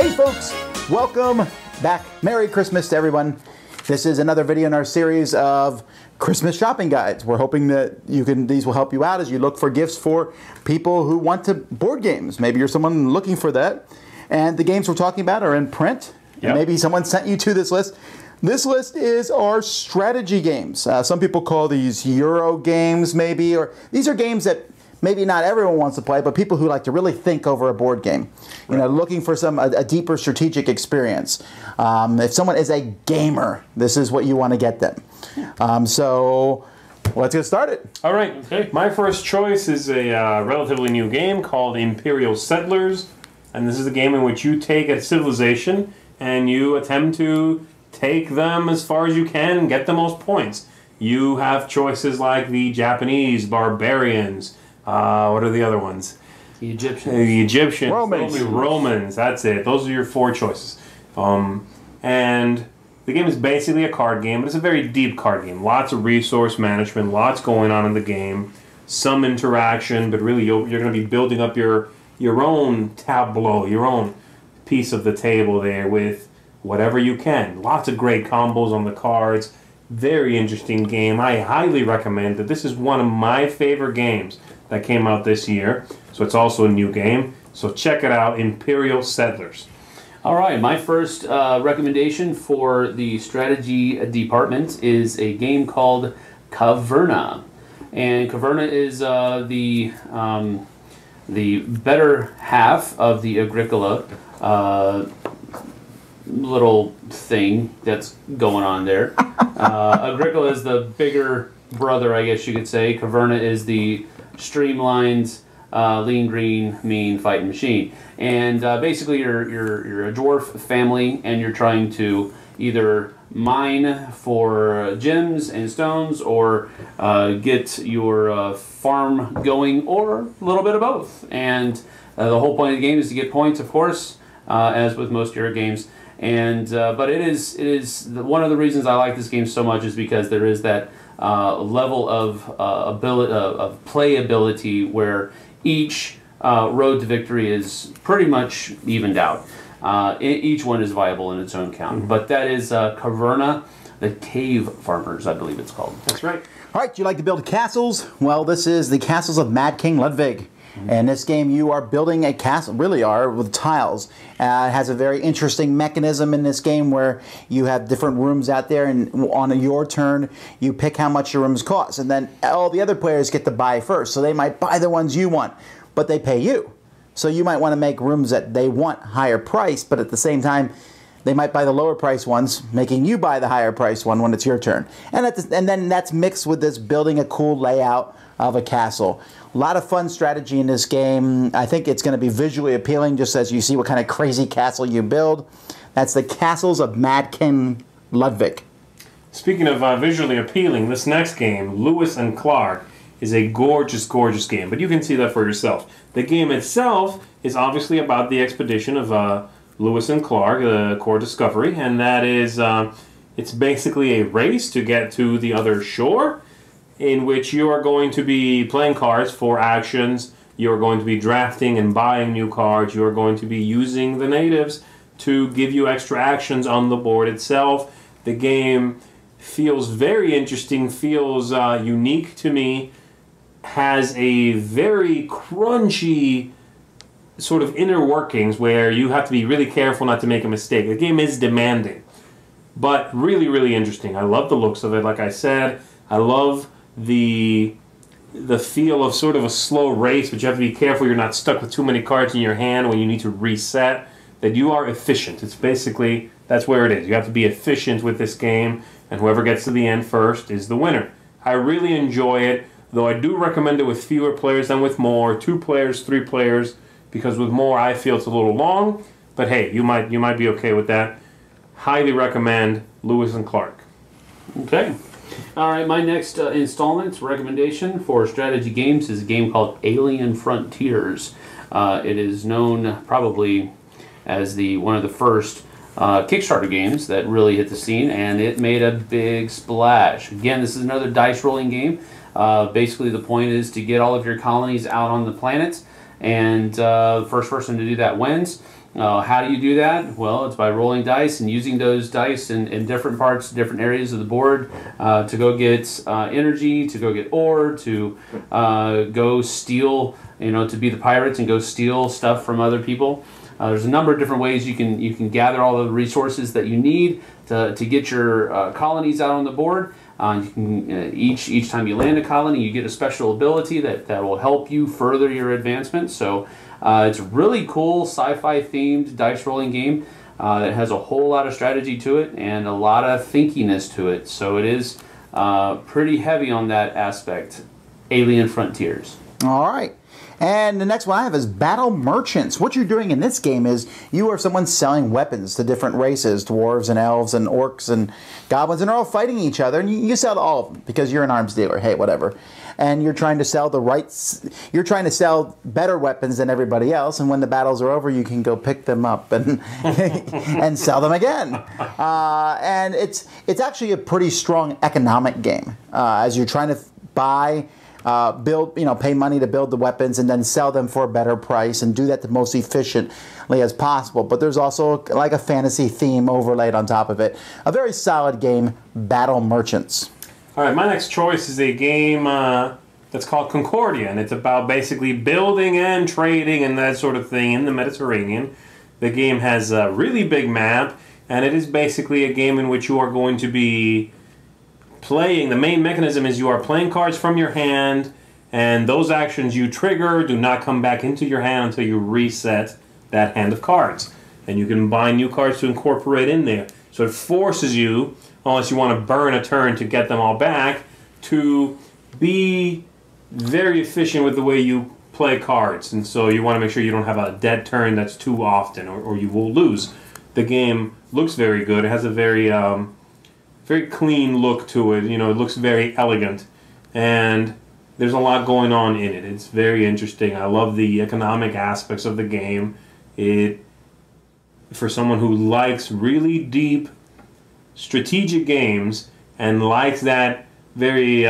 Hey folks, welcome back. Merry Christmas to everyone. This is another video in our series of Christmas shopping guides. We're hoping that these will help you out as you look for gifts for people who want to board games. Maybe you're someone looking for that. And the games we're talking about are in print. Yep. And maybe someone sent you to this list. This list is our strategy games. Some people call these Euro games maybe, or these are games that maybe not everyone wants to play, but people who like to really think over a board game. You know, looking for a deeper strategic experience. If someone is a gamer, this is what you want to get them. So let's get started. All right. Okay. My first choice is a relatively new game called Imperial Settlers. And this is a game in which you take a civilization and you attempt to take them as far as you can and get the most points. You have choices like the Japanese, barbarians. What are the other ones? The Egyptians. The Egyptians. Romans. Romans. That's it. Those are your four choices. And the game is basically a card game, but it's a very deep card game. Lots of resource management, lots going on in the game, some interaction, but really you're going to be building up your own tableau, your own piece of the table there with whatever you can. Lots of great combos on the cards. Very interesting game. I highly recommend it. This is one of my favorite games that came out this year. So it's also a new game. So check it out, Imperial Settlers. All right, my first recommendation for the strategy department is a game called Caverna. And Caverna is the better half of the Agricola little thing that's going on there. Agricola is the bigger brother, I guess you could say. Caverna is the streamlined, lean, green, mean fighting machine. And basically you're a dwarf family and you're trying to either mine for gems and stones or get your farm going, or a little bit of both. And the whole point of the game is to get points, of course, as with most Euro games. And but it is one of the reasons I like this game so much is because there is that level of playability where each road to victory is pretty much evened out. Each one is viable in its own count. But that is Caverna, the Cave Farmers, I believe it's called. That's right. All right, do you like to build castles? Well, this is the Castles of Mad King Ludwig. In this game, you are building a castle, really are, with tiles. It has a very interesting mechanism in this game where you have different rooms out there, and on your turn, you pick how much your rooms cost. And then all the other players get to buy first. So they might buy the ones you want, but they pay you. So you might want to make rooms that they want higher price, but at the same time, they might buy the lower price ones, making you buy the higher price one when it's your turn. And then that's mixed with this building a cool layout of a castle. A lot of fun strategy in this game. I think it's going to be visually appealing just as you see what kind of crazy castle you build. That's the Castles of Mad King Ludwig. Speaking of visually appealing, this next game, Lewis and Clark, is a gorgeous, gorgeous game. But you can see that for yourself. The game itself is obviously about the expedition of Lewis and Clark, the core discovery, and that is, it's basically a race to get to the other shore, in which you are going to be playing cards for actions, you are going to be drafting and buying new cards, you are going to be using the natives to give you extra actions on the board itself. The game feels very interesting, feels unique to me, has a very crunchy sort of inner workings where you have to be really careful not to make a mistake. The game is demanding, but really, really interesting. I love the looks of it, like I said. I love the feel of sort of a slow race, but you have to be careful you're not stuck with too many cards in your hand when you need to reset, that you are efficient. It's basically, that's where it is. You have to be efficient with this game, and whoever gets to the end first is the winner. I really enjoy it, though I do recommend it with fewer players than with more, 2 players, 3 players, because with more I feel it's a little long, but hey, you might be okay with that. Highly recommend Lewis and Clark. Okay. All right, my next recommendation for strategy games is a game called Alien Frontiers. It is known probably as one of the first Kickstarter games that really hit the scene, and it made a big splash. Again, this is another dice rolling game. Basically, the point is to get all of your colonies out on the planet, and the first person to do that wins. How do you do that? Well, it's by rolling dice and using those dice in different parts, different areas of the board to go get energy, to go get ore, to go steal, to be the pirates and go steal stuff from other people. There's a number of different ways you can gather all the resources that you need to get your colonies out on the board. You can each time you land a colony, you get a special ability that will help you further your advancement. So it's a really cool sci-fi themed dice rolling game that has a whole lot of strategy to it and a lot of thinkiness to it. So it is pretty heavy on that aspect. Alien Frontiers. All right. And the next one I have is Battle Merchants. What you're doing in this game is you are someone selling weapons to different races, dwarves and elves and orcs and goblins, and they're all fighting each other. And you sell to all of them because you're an arms dealer. Hey, whatever. And you're trying to sell you're trying to sell better weapons than everybody else. And when the battles are over, you can go pick them up and and sell them again. And it's actually a pretty strong economic game as you're trying to buy. Build, pay money to build the weapons and then sell them for a better price and do that the most efficiently as possible. But there's also like a fantasy theme overlaid on top of it. A very solid game, Battle Merchants. All right, my next choice is a game that's called Concordia, and it's about basically building and trading and that sort of thing in the Mediterranean. The game has a really big map, and it is basically a game in which you are going to be playing. The main mechanism is you are playing cards from your hand, and those actions you trigger do not come back into your hand until you reset that hand of cards. And you can buy new cards to incorporate in there. So it forces you, unless you want to burn a turn to get them all back, to be very efficient with the way you play cards. And so you want to make sure you don't have a dead turn that's too often, or you will lose. The game looks very good. It has a very very clean look to it. It looks very elegant, and there's a lot going on in it. It's very interesting. I love the economic aspects of the game. For someone who likes really deep strategic games and likes that very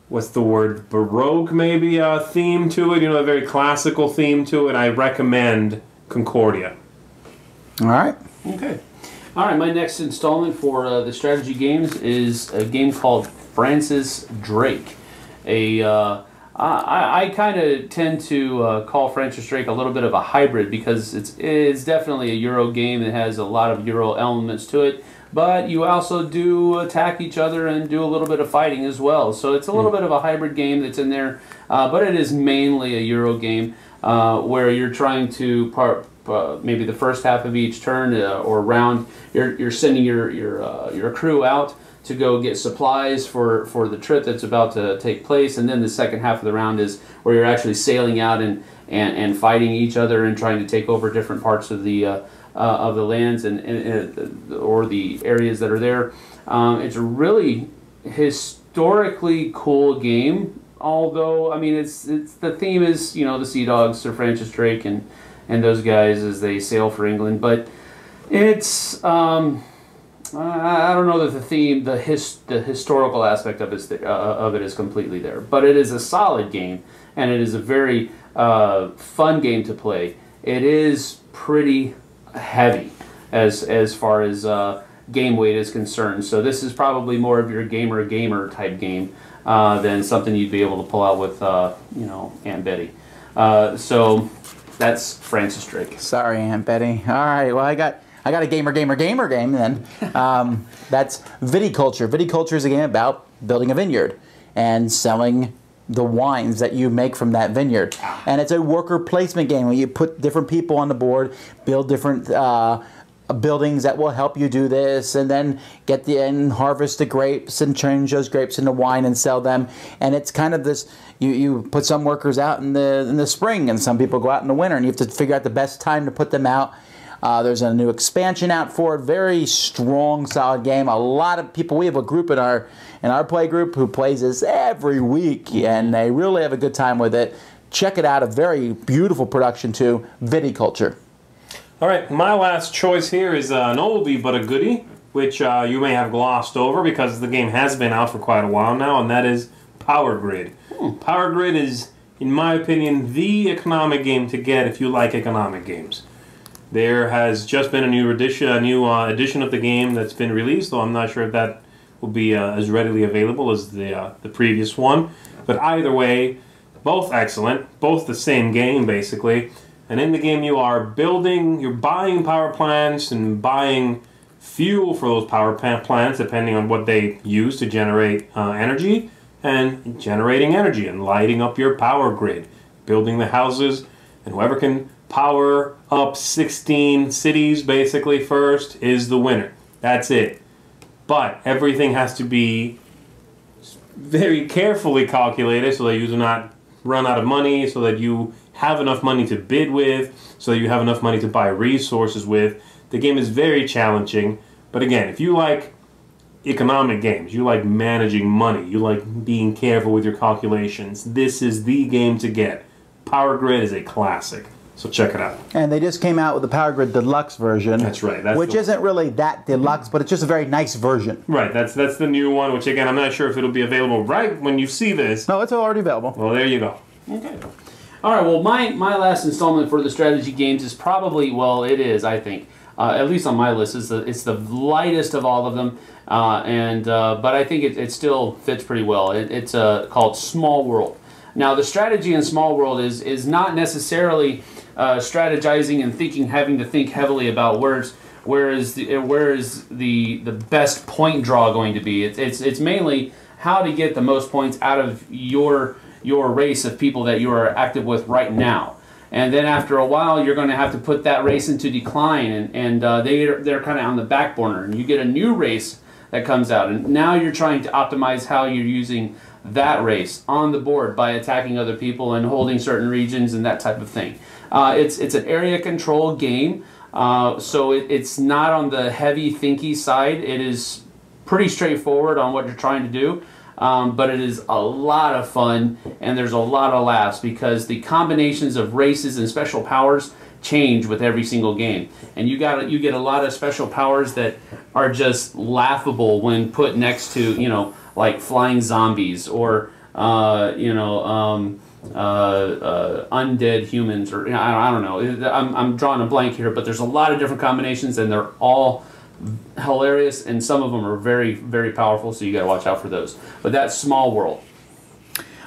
what's the word, Baroque maybe theme to it, a very classical theme to it, I recommend Concordia. All right. Okay. All right, my next installment for the strategy games is a game called Francis Drake. I kind of tend to call Francis Drake a little bit of a hybrid because it's definitely a Euro game that has a lot of Euro elements to it, but you also do attack each other and do a little bit of fighting as well. So it's a little bit of a hybrid game that's in there, but it is mainly a Euro game where you're trying to maybe the first half of each turn or round, you're sending your crew out to go get supplies for the trip that's about to take place, and then the second half of the round is where you're actually sailing out and fighting each other and trying to take over different parts of the lands or the areas that are there. It's a really historically cool game, although it's the theme is the Sea Dogs, Sir Francis Drake and those guys as they sail for England, but it's I don't know that the theme, the historical aspect of it is completely there, but it is a solid game and it is a very fun game to play. It is pretty heavy as far as game weight is concerned, so this is probably more of your gamer type game than something you'd be able to pull out with Aunt Betty. So that's Francis Drake. Sorry, Aunt Betty. All right, well, I got a gamer game then. That's Viticulture. Viticulture is a game about building a vineyard and selling the wines that you make from that vineyard. And it's a worker placement game where you put different people on the board, build different buildings that will help you do this, and then harvest the grapes and change those grapes into wine and sell them. And it's kind of this, you put some workers out in the spring and some people go out in the winter, and you have to figure out the best time to put them out. There's a new expansion out for it. Very strong, solid game. A lot of people. We have a group in our play group who plays this every week, and they really have a good time with it. Check it out. A very beautiful production too. Viticulture. All right, my last choice here is an oldie but a goodie, which you may have glossed over because the game has been out for quite a while now, and that is Power Grid. Power Grid is in my opinion, the economic game to get if you like economic games. There has just been a new edition of the game that's been released, though I'm not sure if that will be as readily available as the previous one. But either way, both excellent, both the same game basically. And in the game you are you're buying power plants and buying fuel for those power plants depending on what they use to generate energy, and generating energy and lighting up your power grid, building the houses, and whoever can power up 16 cities basically first is the winner. That's it. But everything has to be very carefully calculated so that you do not run out of money, so that you have enough money to bid with, so that you have enough money to buy resources with. The game is very challenging, but again, if you like economic games, you like managing money, you like being careful with your calculations, this is the game to get. Power Grid is a classic, so check it out. And they just came out with the Power Grid Deluxe version. That's right. Which isn't really that deluxe, but it's just a very nice version. Right, that's the new one, which again, I'm not sure if it'll be available right when you see this. No, it's already available. Well, there you go. Okay. All right, well, my last installment for the strategy games is probably, well, it is, I think, at least on my list, it's the lightest of all of them, but I think it still fits pretty well. It's called Small World. Now, the strategy in Small World is not necessarily strategizing and having to think heavily about where is the best point draw going to be. It's mainly how to get the most points out of your race of people that you are active with right now. And then after a while, you're going to have to put that race into decline, and they're kind of on the back burner. And you get a new race that comes out, and now you're trying to optimize how you're using that race on the board by attacking other people and holding certain regions and that type of thing. It's an area control game, so it's not on the heavy thinky side. It is pretty straightforward on what you're trying to do. But it is a lot of fun, and there's a lot of laughs because the combinations of races and special powers change with every single game, and you get a lot of special powers that are just laughable when put next to like flying zombies or undead humans, or I don't know. I'm drawing a blank here, but there's a lot of different combinations, and they're all hilarious, and some of them are very, very powerful, so you got to watch out for those. But that's Small World.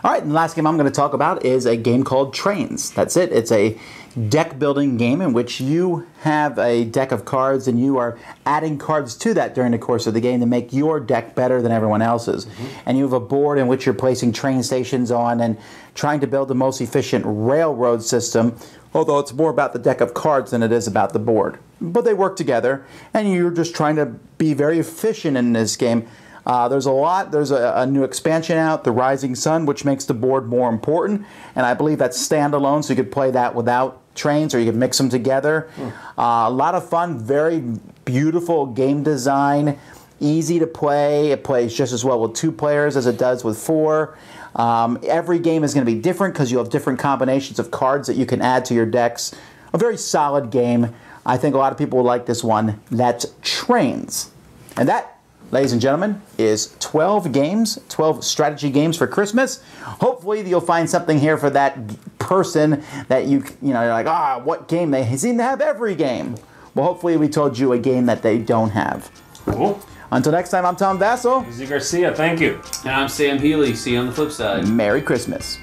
All right, and the last game I'm going to talk about is a game called Trains. That's it. It's a deck building game in which you have a deck of cards and you are adding cards to that during the course of the game to make your deck better than everyone else's. And you have a board in which you're placing train stations on and trying to build the most efficient railroad system, although it's more about the deck of cards than it is about the board. But they work together, and you're just trying to be very efficient in this game. There's a new expansion out, The Rising Sun, which makes the board more important, and I believe that's standalone, so you could play that without trains, or you could mix them together. A lot of fun, very beautiful game design, easy to play. It plays just as well with 2 players as it does with 4. Every game is going to be different because you have different combinations of cards that you can add to your decks. A very solid game. I think a lot of people will like this one. That's Trains. And that, ladies and gentlemen, is 12 games, 12 strategy games for Christmas. Hopefully you'll find something here for that person that you're like, what game? They seem to have every game. Well, hopefully we told you a game that they don't have. Cool. Until next time, I'm Tom Vasel. Zee Garcia, thank you. And I'm Sam Healey. See you on the flip side. Merry Christmas.